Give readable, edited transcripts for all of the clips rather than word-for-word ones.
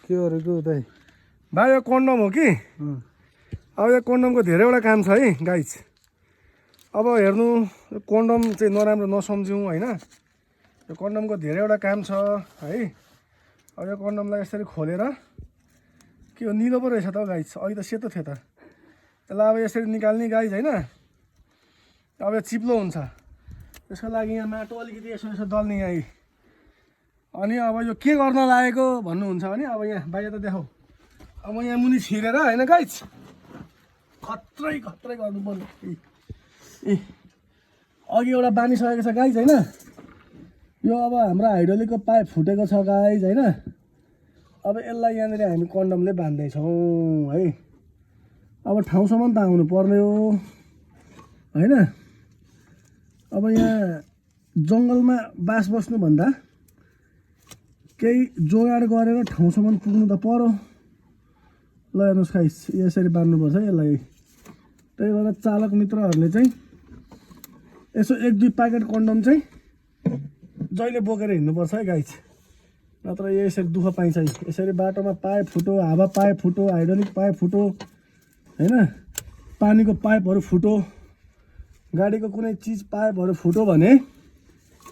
के गरेको दाइ भाइ यो कन्डम हो कि अब यो कन्डमको धेरैवटा काम छ है गाइज। अब हेर्नु यो कन्डम चाहिँ नराम्रो नसम्झौँ होइन। यो कन्डमको धेरैवटा काम छ है। अब यो कन्डमलाई यसरी खोलेर के हो निलो पो रहेछ त गाइज, अघि त सेतो थियो त। यसलाई अब यसरी निकाल्ने गाइज होइन। अब यो चिप्लो हुन्छ, त्यसको लागि यहाँ माटो अलिकति यसो यसो दल्ने यहीँ। अनि अब यो के गर्न लागेको भन्नुहुन्छ भने अब यहाँ बाहिर त देखाऊ। अब यहाँ मुनि छिरेर होइन गाइज, खत्रै गर्नु पर्ने। ए अघि एउटा बानिसकेको छ गाइज होइन। यो अब हाम्रो हाइड्रोलिकको पाइप फुटेको छ गाइज होइन। अब यसलाई यहाँनिर हामी कन्डमले बान्दैछौँ है। अब ठाउँसम्म त आउनु पर्ने हो होइन। अब यहाँ जङ्गलमा बास बस्नुभन्दा केही जोगाड गरेर ठाउँसम्म पुग्नु त पर्यो। ल हेर्नुहोस् गाइस, यसरी बान्नुपर्छ यसलाई। त्यही भएर चालक मित्रहरूले चाहिँ यसो 1-2 प्याकेट कन्डम चाहिँ जहिले बोकेर हिँड्नुपर्छ है गाइस, नत्र यसरी दुःख पाइन्छ। यसरी बाटोमा पाइप फुटो, हावा पाइप फुटो, हाइड्रोलिक पाइप फुटो होइन, पानीको पाइपहरू फुटो, गाडीको कुनै चिज पाइपहरू फुटो भने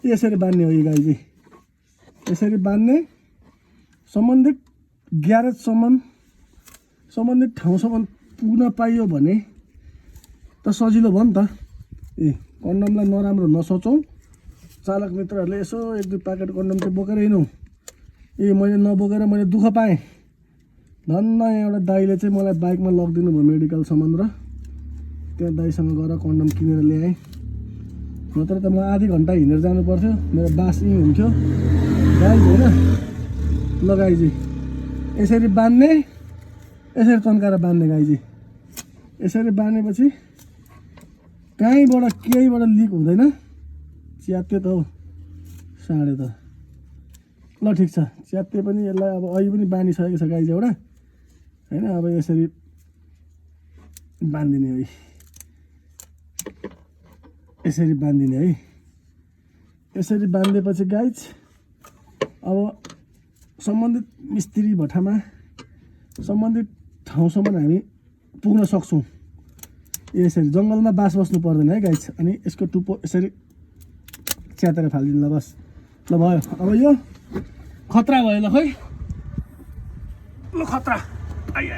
यसरी बान्ने हो। यो गाइज यसरी बान्ने, सम्बन्धित ग्यारेजसम्म सम्बन्धित ठाउँसम्म पुग्न पाइयो भने त सजिलो भयो नि त। ए कन्डमलाई नराम्रो नसोचौँ। चालक मित्रहरूले यसो 1-2 प्याकेट कन्डम चाहिँ बोकेर हिँडौँ। ए मैले नबोकेर मैले दुःख पाएँ। धन्न एउटा दाइले चाहिँ मलाई बाइकमा लगिदिनु भयो मेडिकलसम्म र त्यहाँ दाइसँग गएर कन्डम किनेर ल्याएँ। नत्र त म आधी घन्टा हिँडेर जानु पर्थ्यो, मेरो बास यहीँ हुन्थ्यो गाइज होइन। ल गाइज यसरी बान्ने, यसरी तन्काएर बान्ने गाइज। यसरी बानेपछि कहीँबाट केहीबाट लिक हुँदैन। च्यात्ते त हो साँडे त। ल ठिक छ, च्यात्ते पनि यसलाई अब अहिले पनि बानिसकेको छ गाइज एउटा होइन। अब यसरी बान्दिने है, यसरी बान्दिने है। यसरी बान्देपछि गाइज अब सम्बन्धित मिस्त्री भट्टामा सम्बन्धित ठाउँसम्म हामी पुग्न सक्छौँ। यसरी जङ्गलमा बास बस्नु पर्दैन है गाइज। अनि यसको टुप्पो यसरी च्यातेर फालिदिनु ल बस। ल भयो, अब यो खतरा भयो ल खोइ। ल खतरा आइया।